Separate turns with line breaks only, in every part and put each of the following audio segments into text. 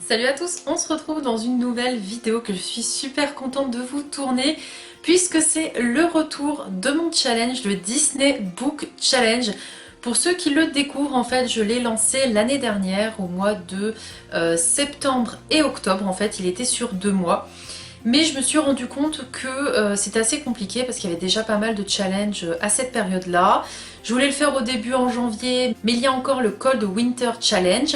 Salut à tous, on se retrouve dans une nouvelle vidéo que je suis super contente de vous tourner puisque c'est le retour de mon challenge, le Disney Book Challenge. Pour ceux qui le découvrent, en fait, je l'ai lancé l'année dernière au mois de septembre et octobre. En fait, il était sur 2 mois. Mais je me suis rendu compte que c'était assez compliqué parce qu'il y avait déjà pas mal de challenges à cette période-là. Je voulais le faire au début en janvier, mais il y a encore le Cold Winter Challenge.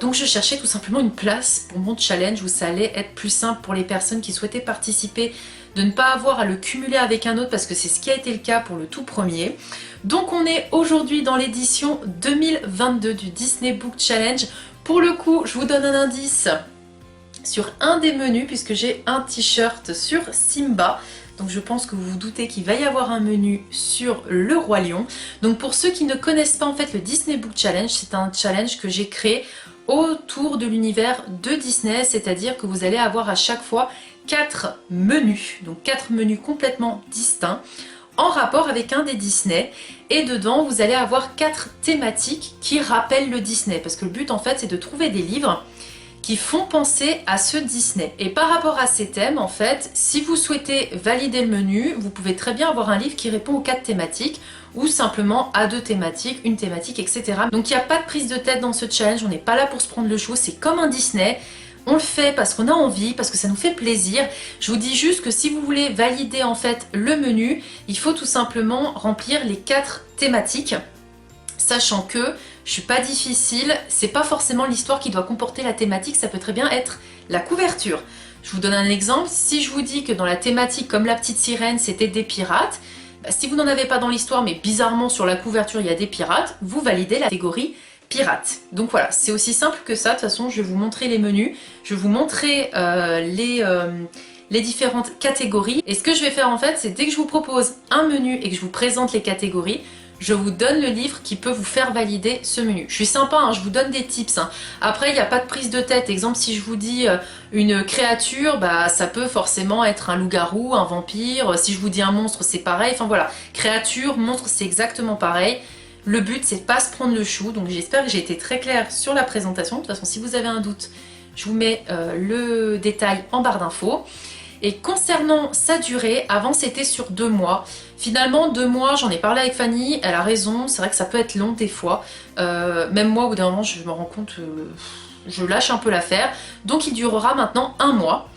Donc je cherchais tout simplement une place pour mon challenge où ça allait être plus simple pour les personnes qui souhaitaient participer, de ne pas avoir à le cumuler avec un autre parce que c'est ce qui a été le cas pour le tout premier. Donc on est aujourd'hui dans l'édition 2022 du Disney Book Challenge. Pour le coup, je vous donne un indice sur un des menus puisque j'ai un t-shirt sur Simba. Donc je pense que vous vous doutez qu'il va y avoir un menu sur le Roi Lion. Donc pour ceux qui ne connaissent pas en fait le Disney Book Challenge, c'est un challenge que j'ai créé autour de l'univers de Disney, c'est-à-dire que vous allez avoir à chaque fois 4 menus, donc 4 menus complètement distincts en rapport avec un des Disney, et dedans vous allez avoir 4 thématiques qui rappellent le Disney, parce que le but en fait c'est de trouver des livres qui font penser à ce Disney. Et par rapport à ces thèmes, en fait, si vous souhaitez valider le menu, vous pouvez très bien avoir un livre qui répond aux 4 thématiques, ou simplement à 2 thématiques, une thématique, etc. Donc il n'y a pas de prise de tête dans ce challenge, on n'est pas là pour se prendre le chou, c'est comme un Disney. On le fait parce qu'on a envie, parce que ça nous fait plaisir. Je vous dis juste que si vous voulez valider en fait le menu, il faut tout simplement remplir les 4 thématiques, sachant que je suis pas difficile, c'est pas forcément l'histoire qui doit comporter la thématique, ça peut très bien être la couverture. Je vous donne un exemple, si je vous dis que dans la thématique comme la petite sirène c'était des pirates, si vous n'en avez pas dans l'histoire mais bizarrement sur la couverture il y a des pirates, vous validez la catégorie pirates. Donc voilà, c'est aussi simple que ça. De toute façon je vais vous montrer les menus, je vais vous montrer les différentes catégories, et ce que je vais faire en fait c'est dès que je vous propose un menu et que je vous présente les catégories, je vous donne le livre qui peut vous faire valider ce menu. Je suis sympa, hein, je vous donne des tips. Hein. Après, il n'y a pas de prise de tête. Exemple, si je vous dis une créature, bah, ça peut forcément être un loup-garou, un vampire. Si je vous dis un monstre, c'est pareil. Enfin voilà, créature, monstre, c'est exactement pareil. Le but, c'est de pas se prendre le chou. Donc j'espère que j'ai été très claire sur la présentation. De toute façon, si vous avez un doute, je vous mets le détail en barre d'infos. Et concernant sa durée, avant c'était sur 2 mois. Finalement 2 mois, j'en ai parlé avec Fanny, elle a raison, c'est vrai que ça peut être long des fois. Même moi au bout d'un moment je me rends compte, je lâche un peu l'affaire. Donc il durera maintenant 1 mois.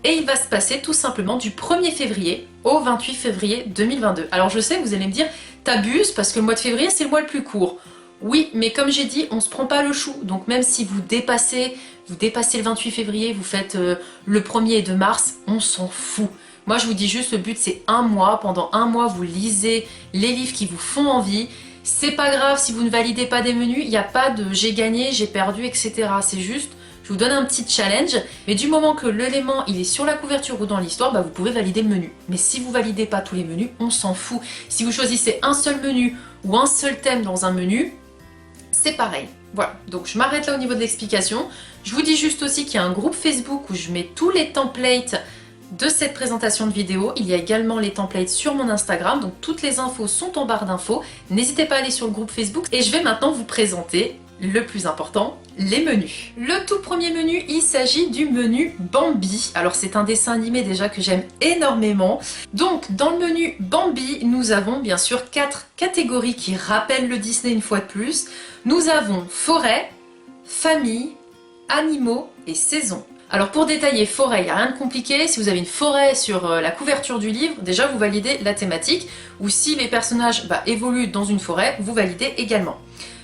Et il va se passer tout simplement du 1er février au 28 février 2022. Alors je sais, vous allez me dire, t'abuses parce que le mois de février c'est le mois le plus court. Oui, mais comme j'ai dit, on se prend pas le chou. Donc même si vous dépassez le 28 février, vous faites le 1er de mars, on s'en fout. Moi je vous dis juste, le but c'est 1 mois. Pendant 1 mois, vous lisez les livres qui vous font envie. C'est pas grave si vous ne validez pas des menus, il n'y a pas de j'ai gagné, j'ai perdu, etc. C'est juste, je vous donne un petit challenge, mais du moment que l'élément il est sur la couverture ou dans l'histoire, bah, vous pouvez valider le menu. Mais si vous validez pas tous les menus, on s'en fout. Si vous choisissez un seul menu ou un seul thème dans un menu, c'est pareil. Voilà, donc je m'arrête là au niveau de l'explication. Je vous dis juste aussi qu'il y a un groupe Facebook où je mets tous les templates de cette présentation de vidéo. Il y a également les templates sur mon Instagram, donc toutes les infos sont en barre d'infos. N'hésitez pas à aller sur le groupe Facebook. Et je vais maintenant vous présenter le plus important, les menus. Le tout premier menu, il s'agit du menu Bambi. Alors c'est un dessin animé déjà que j'aime énormément. Donc dans le menu Bambi, nous avons bien sûr 4 catégories qui rappellent le Disney une fois de plus. Nous avons forêt, famille, animaux et saison. Alors pour détailler forêt, il n'y a rien de compliqué. Si vous avez une forêt sur la couverture du livre, déjà vous validez la thématique. Ou si les personnages évoluent dans une forêt, vous validez également.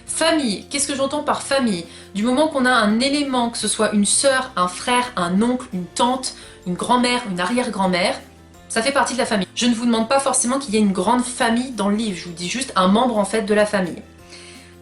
Famille, qu'est-ce que j'entends par famille? Du moment qu'on a un élément, que ce soit une sœur, un frère, un oncle, une tante, une grand-mère, une arrière-grand-mère, ça fait partie de la famille. Je ne vous demande pas forcément qu'il y ait une grande famille dans le livre, je vous dis juste un membre en fait de la famille.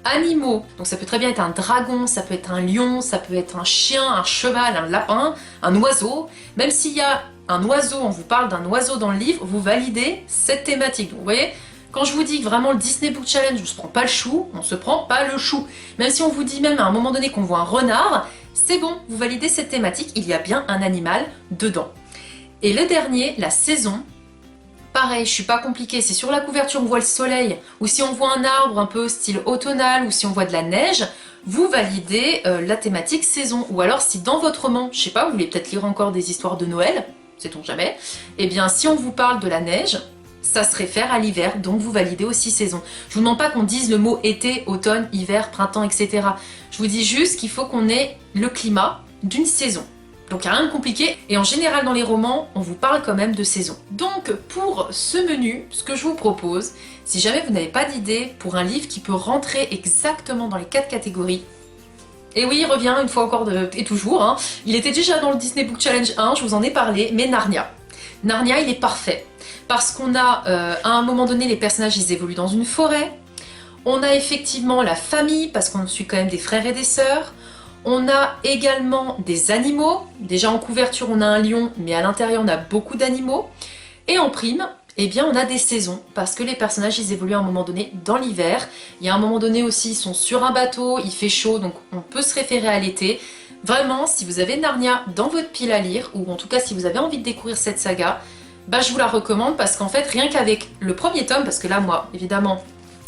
Animaux, donc ça peut très bien être un dragon, ça peut être un lion, ça peut être un chien, un cheval, un lapin, un oiseau. Même s'il y a un oiseau, on vous parle d'un oiseau dans le livre, vous validez cette thématique. Donc vous voyez, quand je vous dis que vraiment le Disney Book Challenge, on se prend pas le chou, on se prend pas le chou. Même si on vous dit même à un moment donné qu'on voit un renard, c'est bon, vous validez cette thématique, il y a bien un animal dedans. Et le dernier, la saison. Pareil, je suis pas compliquée, c'est sur la couverture on voit le soleil, ou si on voit un arbre un peu style automnal, ou si on voit de la neige, vous validez la thématique saison. Ou alors si dans votre roman, je sais pas, vous voulez peut-être lire encore des histoires de Noël, sait-on jamais, eh bien si on vous parle de la neige, ça se réfère à l'hiver, donc vous validez aussi saison. Je vous demande pas qu'on dise le mot été, automne, hiver, printemps, etc. Je vous dis juste qu'il faut qu'on ait le climat d'une saison. Donc il n'y a rien de compliqué, et en général dans les romans, on vous parle quand même de saison. Donc pour ce menu, ce que je vous propose, si jamais vous n'avez pas d'idée pour un livre qui peut rentrer exactement dans les 4 catégories, et oui, il revient une fois encore et toujours, hein. Il était déjà dans le Disney Book Challenge 1, je vous en ai parlé, mais Narnia. Narnia, il est parfait, parce qu'on a, à un moment donné, les personnages, ils évoluent dans une forêt, on a effectivement la famille, parce qu'on suit quand même des frères et des sœurs, on a également des animaux. Déjà en couverture, on a un lion, mais à l'intérieur, on a beaucoup d'animaux. Et en prime, eh bien, on a des saisons, parce que les personnages, ils évoluent à un moment donné dans l'hiver. Il y a un moment donné aussi, ils sont sur un bateau, il fait chaud, donc on peut se référer à l'été. Vraiment, si vous avez Narnia dans votre pile à lire, ou en tout cas si vous avez envie de découvrir cette saga, bah, je vous la recommande, parce qu'en fait, rien qu'avec le premier tome, parce que là, moi, évidemment,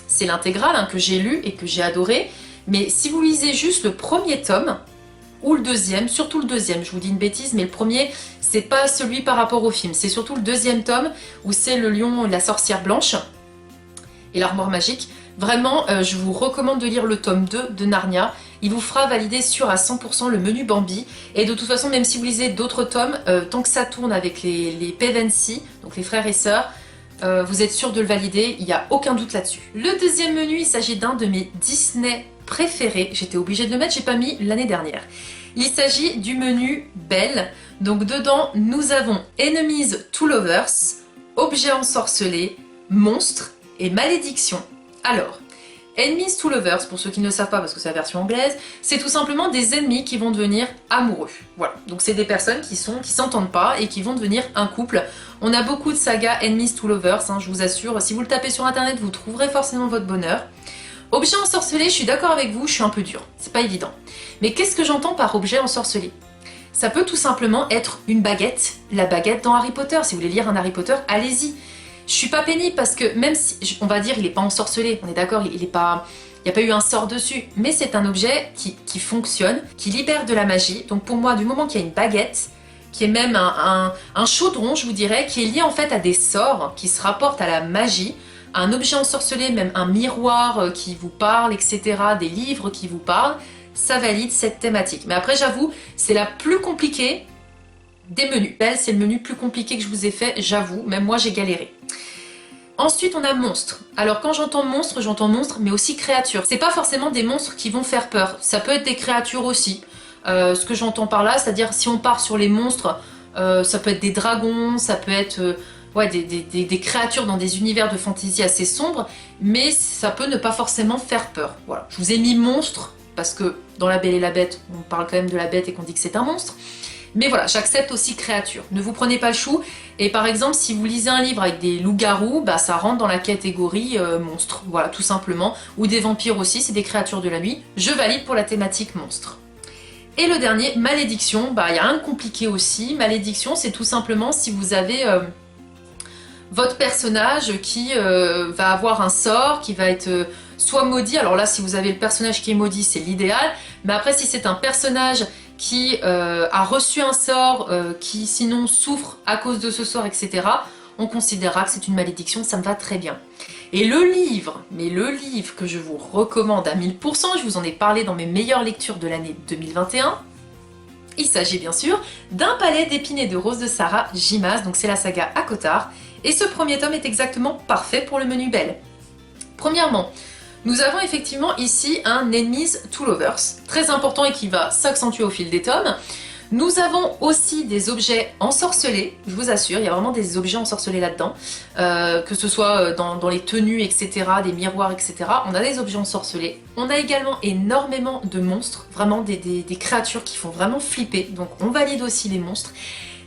c'est l'intégrale hein, que j'ai lu et que j'ai adoré, mais si vous lisez juste le premier tome, ou le deuxième, surtout le deuxième, je vous dis une bêtise, mais le premier, c'est pas celui par rapport au film, c'est surtout le deuxième tome, où c'est le lion, la sorcière blanche, et l'armoire magique. Vraiment, je vous recommande de lire le tome 2 de Narnia, il vous fera valider sûr à 100% le menu Bambi, et de toute façon, même si vous lisez d'autres tomes, tant que ça tourne avec les Pevensie, donc les frères et sœurs, vous êtes sûr de le valider, il n'y a aucun doute là-dessus. Le deuxième menu, il s'agit d'un de mes Disney préférés, j'étais obligée de le mettre, j'ai pas mis l'année dernière. Il s'agit du menu Belle, donc dedans nous avons Enemies to Lovers, Objets ensorcelés, Monstres et Malédictions. Alors, Enemies to Lovers, pour ceux qui ne le savent pas parce que c'est la version anglaise, c'est tout simplement des ennemis qui vont devenir amoureux. Voilà, donc c'est des personnes qui s'entendent pas et qui vont devenir un couple. On a beaucoup de sagas Enemies to Lovers, hein, je vous assure. Si vous le tapez sur internet, vous trouverez forcément votre bonheur. Objet ensorcelé, je suis d'accord avec vous, je suis un peu dure, c'est pas évident. Mais qu'est-ce que j'entends par objet ensorcelé? Ça peut tout simplement être une baguette, la baguette dans Harry Potter. Si vous voulez lire un Harry Potter, allez-y. Je suis pas pénible parce que même si, on va dire, il est pas ensorcelé, on est d'accord, il n'y a pas eu un sort dessus, mais c'est un objet qui fonctionne, qui libère de la magie. Donc pour moi, du moment qu'il y a une baguette, qui est même un chaudron, je vous dirais, qui est lié en fait à des sorts, qui se rapportent à la magie, un objet ensorcelé, même un miroir qui vous parle, etc., des livres qui vous parlent, ça valide cette thématique. Mais après, j'avoue, c'est la plus compliquée des menus. Belle, c'est le menu plus compliqué que je vous ai fait, j'avoue, même moi j'ai galéré. Ensuite, on a monstres. Alors quand j'entends monstres, mais aussi créatures. C'est pas forcément des monstres qui vont faire peur, ça peut être des créatures aussi. Ce que j'entends par là, c'est-à-dire si on part sur les monstres, ça peut être des dragons, ça peut être ouais, des créatures dans des univers de fantasy assez sombres, mais ça peut ne pas forcément faire peur. Voilà. Je vous ai mis monstre, parce que dans La Belle et la Bête, on parle quand même de la bête et qu'on dit que c'est un monstre. Mais voilà, j'accepte aussi créature. Ne vous prenez pas le chou. Et par exemple, si vous lisez un livre avec des loups-garous, bah, ça rentre dans la catégorie monstre. Voilà, tout simplement. Ou des vampires aussi, c'est des créatures de la nuit. Je valide pour la thématique monstre. Et le dernier, malédiction. Bah, il n'y a rien de compliqué aussi. Malédiction, c'est tout simplement si vous avez votre personnage qui va avoir un sort, qui va être soit maudit. Alors là, si vous avez le personnage qui est maudit, c'est l'idéal. Mais après, si c'est un personnage qui a reçu un sort, qui sinon souffre à cause de ce sort, etc., on considérera que c'est une malédiction, ça me va très bien. Et le livre, que je vous recommande à 1000%, je vous en ai parlé dans mes meilleures lectures de l'année 2021, il s'agit bien sûr d'un palais d'épines et de roses de Sarah J. Maas, donc c'est la saga ACOTAR, et ce premier tome est exactement parfait pour le menu Belle. Premièrement, nous avons effectivement ici un Enemies to Lovers, très important et qui va s'accentuer au fil des tomes. Nous avons aussi des objets ensorcelés, je vous assure, il y a vraiment des objets ensorcelés là-dedans, que ce soit dans les tenues, etc., des miroirs, etc. On a des objets ensorcelés. On a également énormément de monstres, vraiment des créatures qui font vraiment flipper, donc on valide aussi les monstres.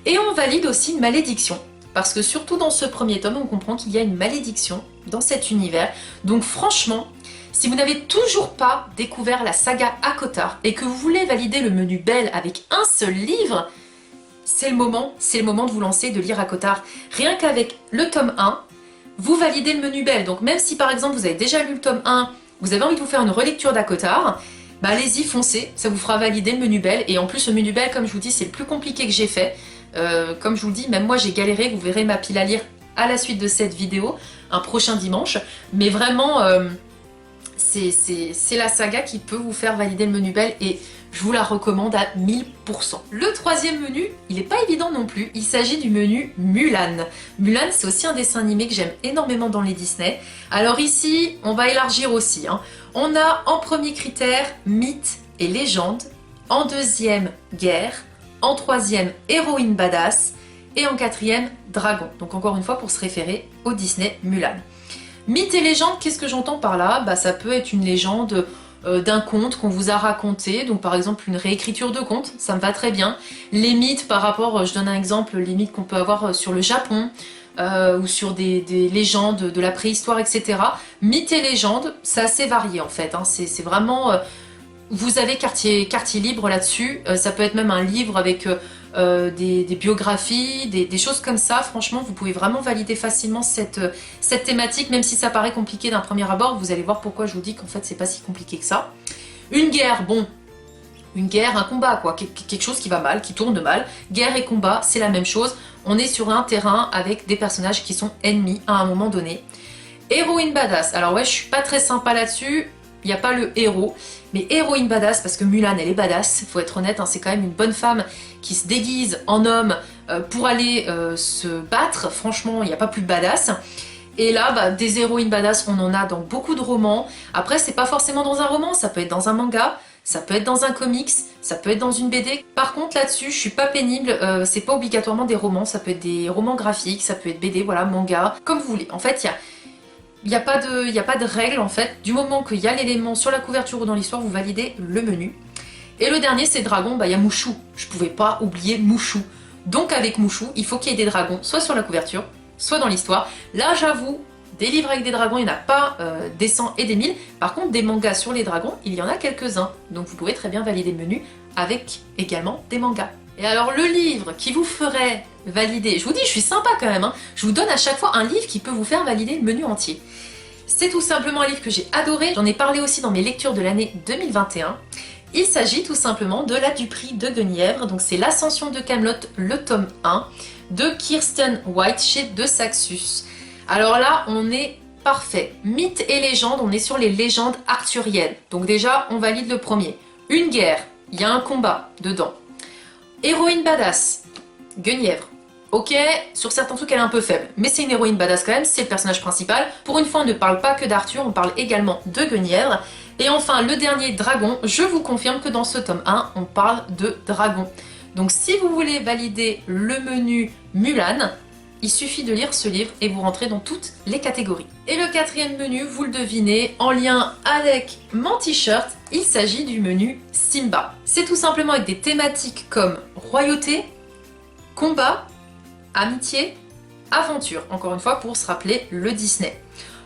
Et on valide aussi une malédiction, parce que surtout dans ce premier tome, on comprend qu'il y a une malédiction dans cet univers. Donc franchement, si vous n'avez toujours pas découvert la saga ACOTAR et que vous voulez valider le menu Belle avec un seul livre, c'est le moment de vous lancer, de lire ACOTAR. Rien qu'avec le tome 1, vous validez le menu Belle. Donc même si par exemple vous avez déjà lu le tome 1, vous avez envie de vous faire une relecture d'ACOTAR, bah allez-y, foncez, ça vous fera valider le menu Belle. Et en plus, le menu Belle, comme je vous dis, c'est le plus compliqué que j'ai fait. Comme je vous le dis, même moi j'ai galéré, vous verrez ma pile à lire à la suite de cette vidéo, un prochain dimanche. Mais vraiment, c'est la saga qui peut vous faire valider le menu Belle et je vous la recommande à 1000%. Le troisième menu, il n'est pas évident non plus, il s'agit du menu Mulan. Mulan, c'est aussi un dessin animé que j'aime énormément dans les Disney. Alors ici, on va élargir aussi. On a en premier critère mythe et légende, en deuxième guerre, en troisième héroïne badass et en quatrième dragon. Donc encore une fois pour se référer au Disney Mulan. Mythe et légende, qu'est-ce que j'entends par là? Bah, ça peut être une légende d'un conte qu'on vous a raconté, donc par exemple une réécriture de conte, ça me va très bien. Les mythes par rapport, je donne un exemple, les mythes qu'on peut avoir sur le Japon, ou sur des légendes de la préhistoire, etc. Mythes et légendes, c'est assez varié en fait, c'est vraiment... vous avez quartier libre là-dessus, ça peut être même un livre avec des biographies, des choses comme ça. Franchement, vous pouvez vraiment valider facilement cette thématique, même si ça paraît compliqué d'un premier abord. Vous allez voir pourquoi je vous dis qu'en fait, c'est pas si compliqué que ça. Une guerre, bon, une guerre, un combat, quoi. Quelque chose qui va mal, qui tourne mal. Guerre et combat, c'est la même chose. On est sur un terrain avec des personnages qui sont ennemis à un moment donné. Héroïne badass. Alors ouais, je suis pas très sympa là-dessus. Il n'y a pas le héros, mais héroïne badass, parce que Mulan, elle est badass, faut être honnête, c'est quand même une bonne femme qui se déguise en homme pour aller se battre. Franchement, il n'y a pas plus badass. Et là, bah, des héroïnes badass, on en a dans beaucoup de romans. Après, c'est pas forcément dans un roman, ça peut être dans un manga, ça peut être dans un comics, ça peut être dans une BD. Par contre, là-dessus, je suis pas pénible, c'est pas obligatoirement des romans, ça peut être des romans graphiques, ça peut être BD, voilà, manga, comme vous voulez. En fait, il n'y a pas de règle en fait. Du moment qu'il y a l'élément sur la couverture ou dans l'histoire, vous validez le menu. Et le dernier, c'est dragon, bah il y a Mouchou. Je pouvais pas oublier Mouchou. Donc avec Mouchou, il faut qu'il y ait des dragons, soit sur la couverture, soit dans l'histoire. Là, j'avoue, des livres avec des dragons, il n'y en a pas des 100 et des 1000. Par contre, des mangas sur les dragons, il y en a quelques-uns. Donc vous pouvez très bien valider le menu avec également des mangas. Et alors le livre qui vous ferait valider, je vous dis, je suis sympa quand même, je vous donne à chaque fois un livre qui peut vous faire valider le menu entier. C'est tout simplement un livre que j'ai adoré, j'en ai parlé aussi dans mes lectures de l'année 2021. Il s'agit tout simplement de La Duperie de Guenièvre, donc c'est l'Ascension de Camelot, le tome 1, de Kirsten White chez De Saxus. Alors là, on est parfait. Mythes et légendes, on est sur les légendes arthuriennes. Donc déjà, on valide le premier. Une guerre, il y a un combat dedans. Héroïne badass, Guenièvre. Ok, sur certains trucs elle est un peu faible, mais c'est une héroïne badass quand même, c'est le personnage principal. Pour une fois on ne parle pas que d'Arthur, on parle également de Guenièvre. Et enfin le dernier, dragon, je vous confirme que dans ce tome 1, on parle de dragon. Donc si vous voulez valider le menu Mulan, il suffit de lire ce livre et vous rentrez dans toutes les catégories. Et le quatrième menu, vous le devinez, en lien avec mon t-shirt, il s'agit du menu Simba. C'est tout simplement avec des thématiques comme royauté, combat, amitié, aventure. Encore une fois, pour se rappeler le Disney.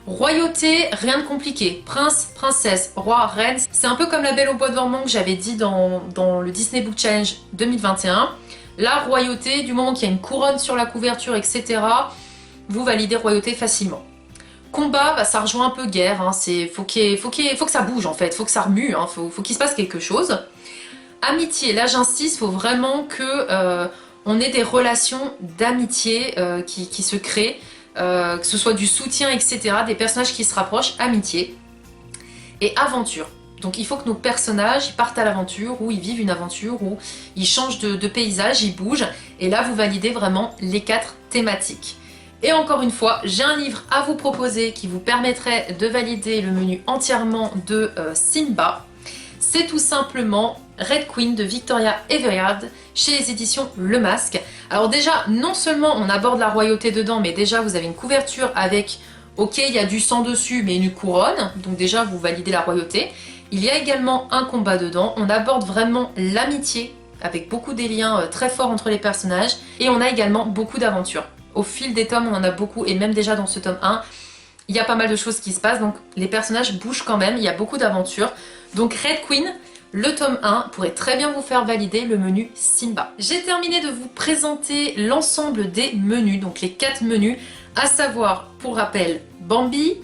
Royauté, rien de compliqué. Prince, princesse, roi, reine. C'est un peu comme la Belle au bois dormant que j'avais dit dans le Disney Book Challenge 2021. La royauté, du moment qu'il y a une couronne sur la couverture, etc., vous validez royauté facilement. Combat, bah, ça rejoint un peu guerre. Faut que ça bouge en fait, faut que ça remue, faut qu'il se passe quelque chose. Amitié, là j'insiste, faut vraiment que on ait des relations d'amitié qui se créent, que ce soit du soutien, etc., des personnages qui se rapprochent, amitié. Et aventure. Donc il faut que nos personnages ils partent à l'aventure, ou ils vivent une aventure, ou ils changent de paysage, ils bougent. Et là vous validez vraiment les 4 thématiques. Et encore une fois, j'ai un livre à vous proposer qui vous permettrait de valider le menu entièrement de Simba. C'est tout simplement Red Queen de Victoria Everyard chez les éditions Le Masque. Alors déjà, non seulement on aborde la royauté dedans, mais déjà vous avez une couverture avec, ok, il y a du sang dessus, mais une couronne. Donc déjà, vous validez la royauté. Il y a également un combat dedans. On aborde vraiment l'amitié avec beaucoup des liens très forts entre les personnages. Et on a également beaucoup d'aventures. Au fil des tomes, on en a beaucoup, et même déjà dans ce tome 1, il y a pas mal de choses qui se passent, donc les personnages bougent quand même, il y a beaucoup d'aventures. Donc Red Queen, le tome 1, pourrait très bien vous faire valider le menu Simba. J'ai terminé de vous présenter l'ensemble des menus, donc les 4 menus, à savoir, pour rappel, Bambi,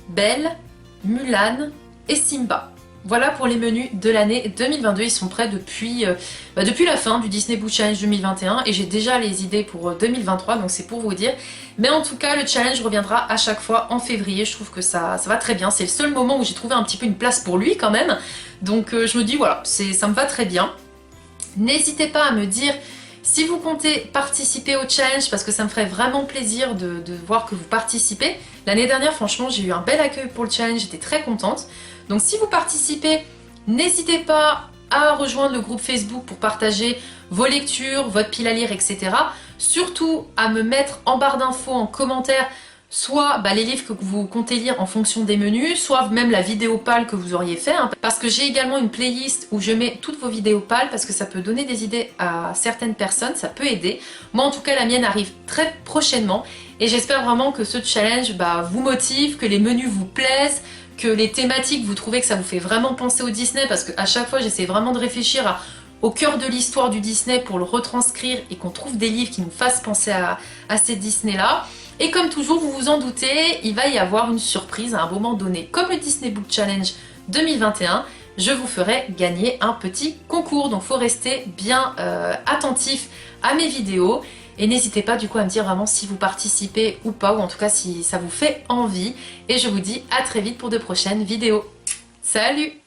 Belle, Mulan et Simba. Voilà pour les menus de l'année 2022, ils sont prêts depuis la fin du Disney Book Challenge 2021 et j'ai déjà les idées pour 2023, donc c'est pour vous dire. Mais en tout cas, le challenge reviendra à chaque fois en février, je trouve que ça va très bien. C'est le seul moment où j'ai trouvé un petit peu une place pour lui quand même, donc je me dis voilà, ça me va très bien. N'hésitez pas à me dire si vous comptez participer au challenge parce que ça me ferait vraiment plaisir de voir que vous participez. L'année dernière, franchement, j'ai eu un bel accueil pour le challenge, j'étais très contente. Donc si vous participez, n'hésitez pas à rejoindre le groupe Facebook pour partager vos lectures, votre pile à lire, etc. Surtout à me mettre en barre d'infos, en commentaire, soit les livres que vous comptez lire en fonction des menus, soit même la vidéo pâle que vous auriez fait, hein, parce que j'ai également une playlist où je mets toutes vos vidéos pâles, parce que ça peut donner des idées à certaines personnes, ça peut aider. Moi en tout cas la mienne arrive très prochainement, et j'espère vraiment que ce challenge vous motive, que les menus vous plaisent, que les thématiques, vous trouvez que ça vous fait vraiment penser au Disney, parce qu'à chaque fois j'essaie vraiment de réfléchir au cœur de l'histoire du Disney pour le retranscrire, et qu'on trouve des livres qui nous fassent penser à ces Disney-là. Et comme toujours, vous vous en doutez, il va y avoir une surprise à un moment donné. Comme le Disney Book Challenge 2021, je vous ferai gagner un petit concours. Donc il faut rester bien attentif à mes vidéos. Et n'hésitez pas du coup à me dire vraiment si vous participez ou pas, ou en tout cas si ça vous fait envie. Et je vous dis à très vite pour de prochaines vidéos. Salut!